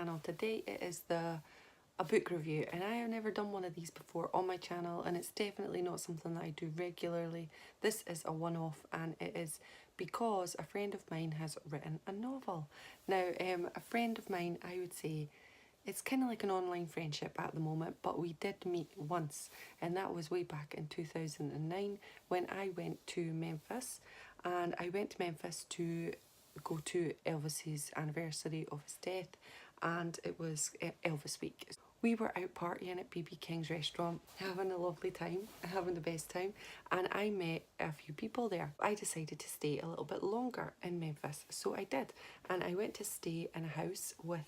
channel today. It is a book review, and I have never done one of these before on my channel, and it's definitely not something that I do regularly. This is a one-off, and it is because a friend of mine has written a novel. Now, a friend of mine, I would say, it's kind of like an online friendship at the moment, but we did meet once, and that was way back in 2009 when I went to Memphis. And I went to Memphis to go to Elvis's anniversary of his death, and it was Elvis week. We were out partying at BB King's restaurant, having a lovely time, having the best time, and I met a few people there. I decided to stay a little bit longer in Memphis, so I did, and I went to stay in a house with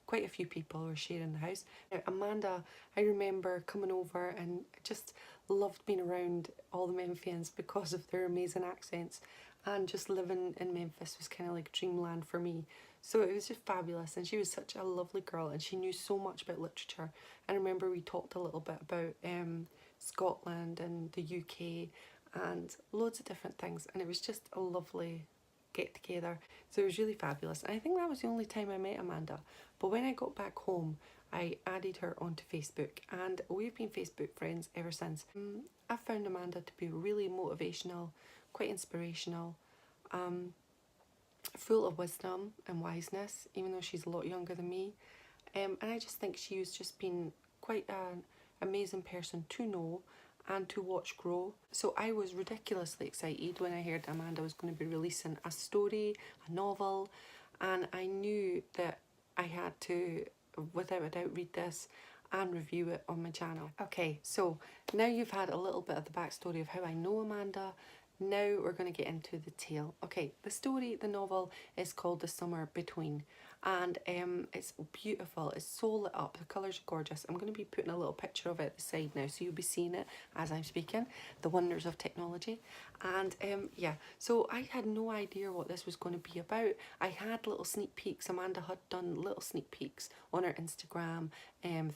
quite a few people who were sharing the house. Now, Amanda, I remember coming over and just loved being around all the Memphians because of their amazing accents, and just living in Memphis was kind of like dreamland for me. So it was just fabulous, and she was such a lovely girl, and she knew so much about literature. I remember we talked a little bit about Scotland and the UK and loads of different things, and it was just a lovely get together. So it was really fabulous, and I think that was the only time I met Amanda. But when I got back home, I added her onto Facebook, and we've been Facebook friends ever since. I found Amanda to be really motivational, quite inspirational, full of wisdom and wiseness, even though she's a lot younger than me. And I just think she was just been quite an amazing person to know and to watch grow. So I was ridiculously excited when I heard Amanda was going to be releasing a story, a novel, and I knew that I had to, without a doubt, read this and review it on my channel. Okay, so now you've had a little bit of the backstory of how I know Amanda. Now we're going to get into the tale. Okay, the story, the novel, is called The Summer Between, and it's beautiful. It's so lit up. The colours are gorgeous. I'm going to be putting a little picture of it at the side now, so you'll be seeing it as I'm speaking. The wonders of technology. And yeah, so I had no idea what this was going to be about. I had little sneak peeks. Amanda had done little sneak peeks on her Instagram,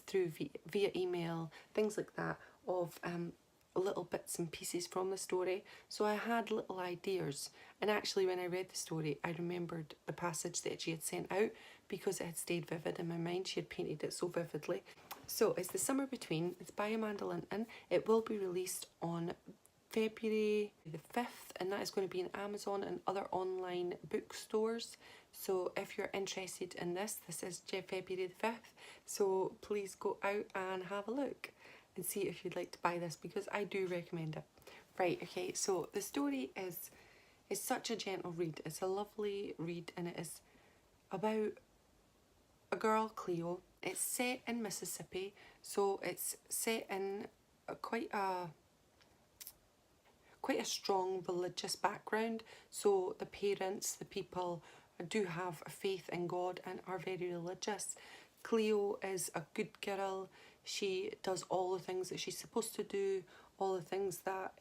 through via email, things like that, of little bits and pieces from the story. So I had little ideas, and actually when I read the story I remembered the passage that she had sent out because it had stayed vivid in my mind. She had painted it so vividly. So it's The Summer Between. It's by Amanda Linton. It will be released on February the 5th, and that is going to be in Amazon and other online bookstores. So if you're interested in this is February the 5th, so please go out and have a look and see if you'd like to buy this, because I do recommend it. Right, okay, so the story is such a gentle read. It's a lovely read, and it is about a girl, Cleo. It's set in Mississippi, so it's set in quite a strong religious background. So the parents, the people, do have a faith in God and are very religious. Cleo is a good girl. She does all the things that she's supposed to do, all the things that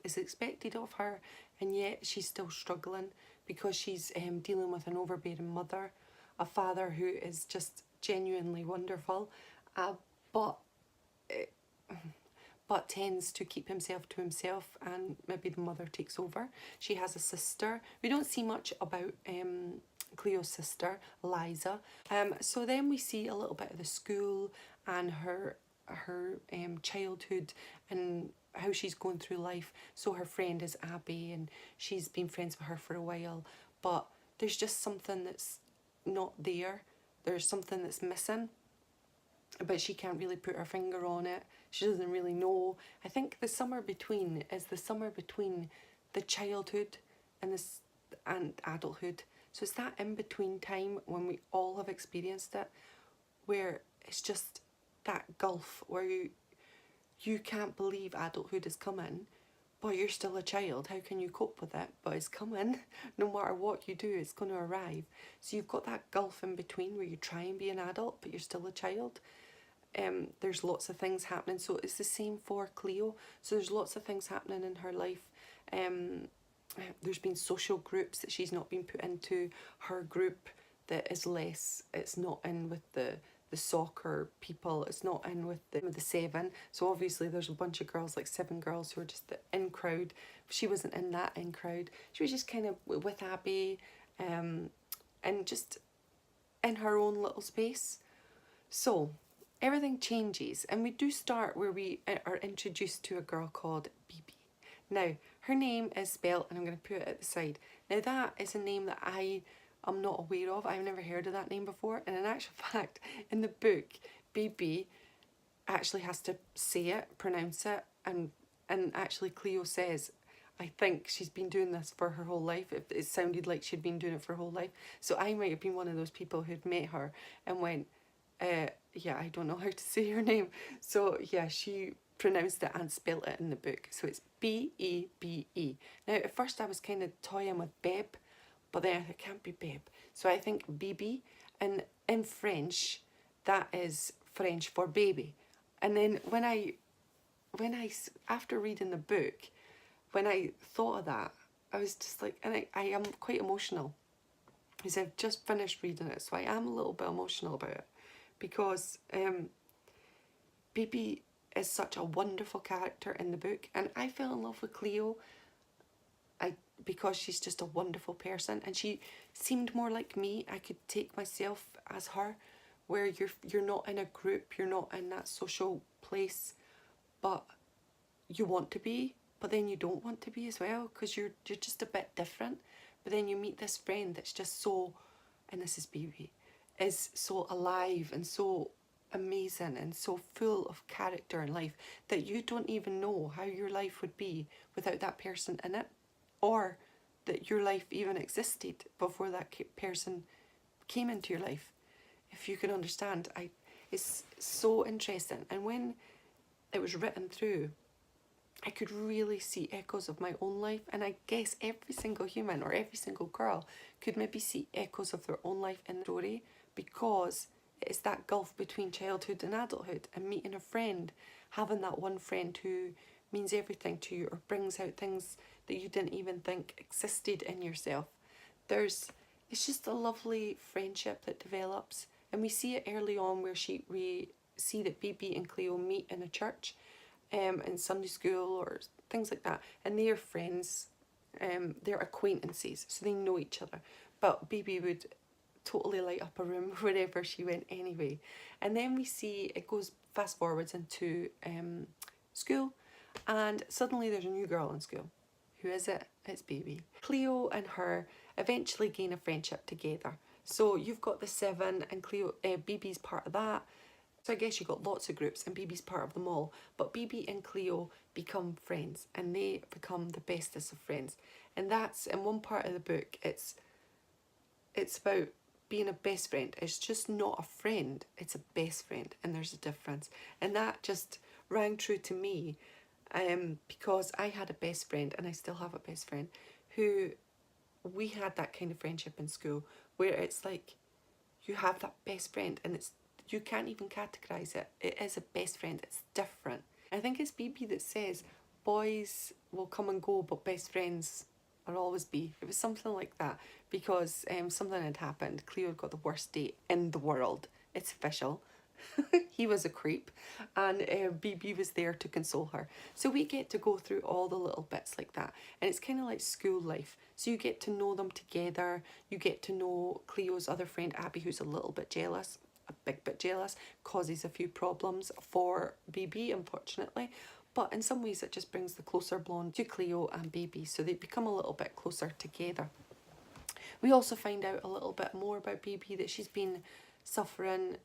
is expected of her, and yet she's still struggling because she's dealing with an overbearing mother, a father who is just genuinely wonderful, but tends to keep himself to himself, and maybe the mother takes over. She has a sister. We don't see much about Cleo's sister, Liza. So then we see a little bit of the school and her childhood and how she's going through life. So her friend is Abby, and she's been friends with her for a while, but there's just something that's not there. There's something that's missing, but she can't really put her finger on it. She doesn't really know. I think the summer between is the summer between the childhood and adulthood. So it's that in-between time when we all have experienced it, where it's just that gulf where you can't believe adulthood is coming, but you're still a child. How can you cope with it? But it's coming. No matter what you do, it's going to arrive. So you've got that gulf in between where you try and be an adult, but you're still a child. There's lots of things happening. So it's the same for Cleo. So there's lots of things happening in her life. There's been social groups that she's not been put into. Her group that is less, it's not in with the soccer people, it's not in with the seven. So obviously there's a bunch of girls, like 7 girls, who are just the in crowd. She wasn't in that in crowd. She was just kind of with Abby, and just in her own little space. So everything changes, and we do start where we are introduced to a girl called BB. Now, her name is spelled, and I'm going to put it at the side. Now, that is a name that I am not aware of. I've never heard of that name before. And in actual fact, in the book, BB actually has to say it, pronounce it, and actually Cleo says, I think she's been doing this for her whole life. It sounded like she'd been doing it for her whole life. So I might have been one of those people who'd met her and went, yeah, I don't know how to say her name. So yeah, she pronounced it and spelt it in the book. So it's B-E-B-E. Now, at first I was kind of toying with Beb, but then it can't be Beb. So I think Bibi, and in French, that is French for baby. And then when I after reading the book, when I thought of that, I was just like, and I am quite emotional because I've just finished reading it, so I am a little bit emotional about it because Bibi is such a wonderful character in the book, and I fell in love with Cleo because she's just a wonderful person, and she seemed more like me. I could take myself as her, where you're not in a group, you're not in that social place, but you want to be, but then you don't want to be as well, because you're just a bit different. But then you meet this friend that's just so, and this is BB, is so alive and so amazing and so full of character and life that you don't even know how your life would be without that person in it, or that your life even existed before that person came into your life. If you can understand, it's so interesting. And when it was written through, I could really see echoes of my own life, and I guess every single human or every single girl could maybe see echoes of their own life in the story, because it's that gulf between childhood and adulthood, and meeting a friend, having that one friend who means everything to you or brings out things that you didn't even think existed in yourself. It's just a lovely friendship that develops, and we see it early on where we see that BB and Cleo meet in a church, in Sunday school or things like that, and they're friends, they're acquaintances, so they know each other. But BB would totally light up a room wherever she went anyway. And then we see it goes fast forwards into school, and suddenly there's a new girl in school. Who is it? It's BB. Cleo and her eventually gain a friendship together. So you've got the 7, and Cleo, BB's part of that. So I guess you've got lots of groups, and BB's part of them all. But BB and Cleo become friends, and they become the bestest of friends. And that's, in one part of the book, it's about being a best friend. It's just not a friend, it's a best friend, and there's a difference. And that just rang true to me, because I had a best friend, and I still have a best friend, who we had that kind of friendship in school, where it's like you have that best friend, and you can't even categorise it. It is a best friend, it's different. I think it's BB that says, boys will come and go, but best friends will always be. It was something like that, because something had happened. Cleo got the worst date in the world. It's official. He was a creep, and BB was there to console her. So we get to go through all the little bits like that, and it's kind of like school life. So you get to know them together. You get to know Cleo's other friend Abby, who's a little bit jealous, a big bit jealous, causes a few problems for BB, unfortunately. But in some ways it just brings the closer bond to Cleo and BB, so they become a little bit closer together. We also find out a little bit more about BB, that she's been suffering.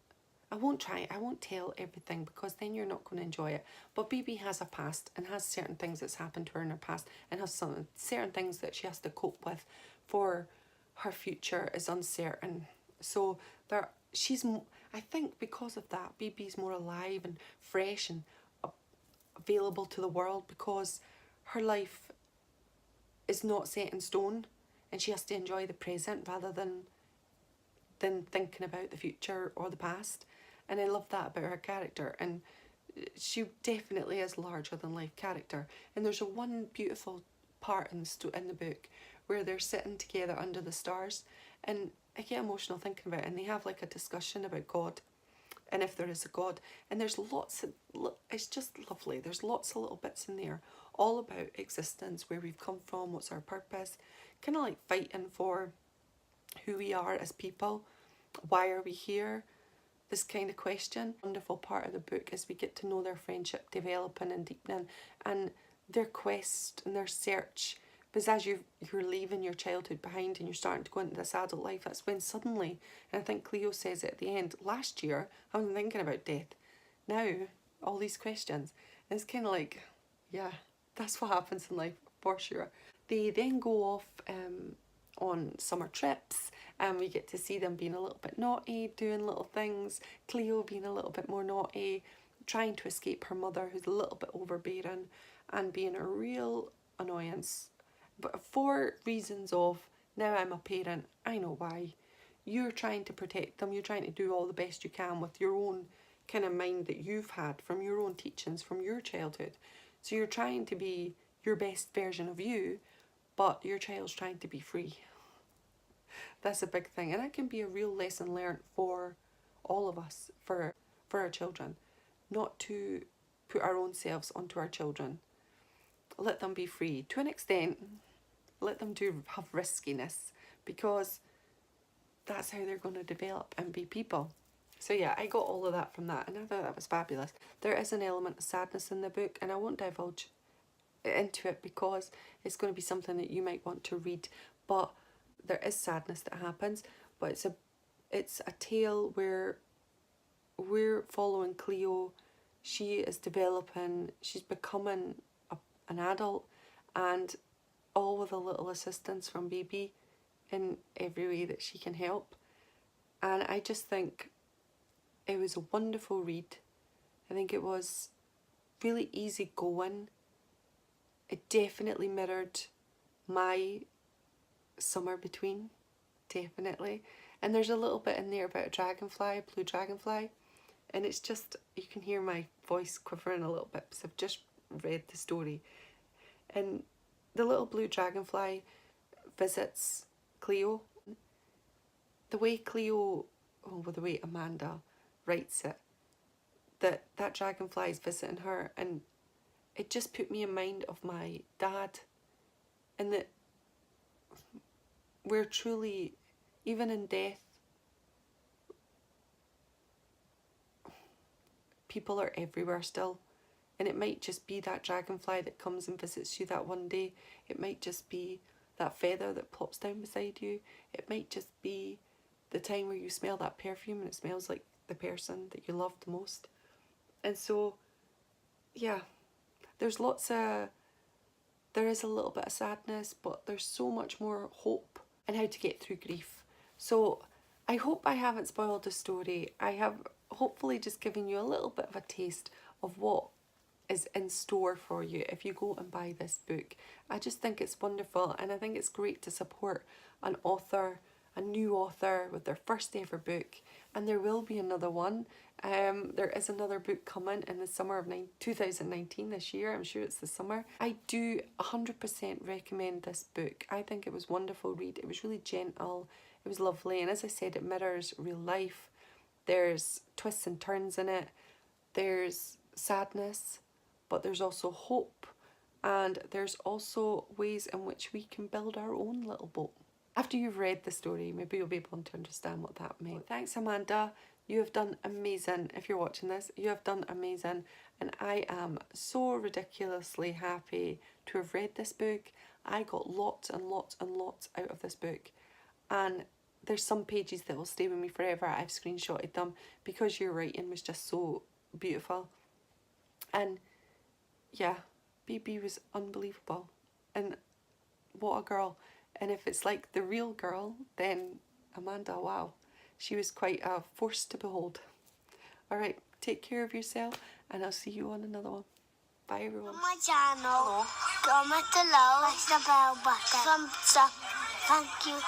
I won't tell everything, because then you're not going to enjoy it. But BB has a past, and has certain things that's happened to her in her past, and has certain things that she has to cope with, for her future is uncertain. So I think because of that, BB's more alive and fresh and available to the world, because her life is not set in stone, and she has to enjoy the present rather than thinking about the future or the past. And I love that about her character, and she definitely is larger than life character. And there's one beautiful part in the book where they're sitting together under the stars, and I get emotional thinking about it, and they have like a discussion about God, and if there is a God, and there's it's just lovely. There's lots of little bits in there, all about existence, where we've come from, what's our purpose, kind of like fighting for who we are as people, why are we here? This kind of question. Wonderful part of the book is we get to know their friendship developing and deepening, and their quest and their search. Because as you're leaving your childhood behind and you're starting to go into this adult life, that's when suddenly, and I think Cleo says it at the end, last year I wasn't thinking about death. Now, all these questions. And it's kind of like, yeah, that's what happens in life for sure. They then go off on summer trips, and we get to see them being a little bit naughty, doing little things. Cleo being a little bit more naughty, trying to escape her mother who's a little bit overbearing and being a real annoyance. But for reasons of, now I'm a parent, I know why. You're trying to protect them, you're trying to do all the best you can with your own kind of mind that you've had from your own teachings, from your childhood. So you're trying to be your best version of you, but your child's trying to be free. That's a big thing, and that can be a real lesson learned for all of us, for our children, not to put our own selves onto our children. Let them be free to an extent. Let them have riskiness, because that's how they're going to develop and be people. So yeah, I got all of that from that, and I thought that was fabulous. There is an element of sadness in the book, and I won't divulge into it because it's going to be something that you might want to read. But there is sadness that happens, but it's a tale where we're following Cleo. She is developing, she's becoming an adult, and all with a little assistance from Baby in every way that she can help. And I just think it was a wonderful read. I think it was really easy going. It definitely mirrored my summer between, definitely. And there's a little bit in there about a dragonfly, a blue dragonfly, and it's just, you can hear my voice quivering a little bit because I've just read the story. And the little blue dragonfly visits Cleo. The way the way Amanda writes it, that dragonfly is visiting her, and it just put me in mind of my dad, and that we're truly, even in death, people are everywhere still. And it might just be that dragonfly that comes and visits you that one day. It might just be that feather that plops down beside you. It might just be the time where you smell that perfume and it smells like the person that you love the most. And so, yeah, there is a little bit of sadness, but there's so much more hope and how to get through grief. So I hope I haven't spoiled the story. I have hopefully just given you a little bit of a taste of what is in store for you if you go and buy this book. I just think it's wonderful, and I think it's great to support an author, a new author with their first ever book, and there will be another one. There is another book coming in the summer of 2019 this year. I'm sure it's the summer. I do 100% recommend this book. I think it was a wonderful read. It was really gentle, it was lovely, and as I said, it mirrors real life. There's twists and turns in it, there's sadness, but there's also hope, and there's also ways in which we can build our own little boat. After you've read the story, maybe you'll be able to understand what that meant. Thanks, Amanda. You have done amazing. If you're watching this, you have done amazing, and I am so ridiculously happy to have read this book. I got lots and lots and lots out of this book, and there's some pages that will stay with me forever. I've screenshotted them because your writing was just so beautiful. And yeah, Baby was unbelievable, and what a girl. And if it's like the real girl, then Amanda, wow, she was quite a force to behold. Alright, take care of yourself, and I'll see you on another one. Bye everyone. On my channel, comment below, press the bell button, thumbs up, thank you.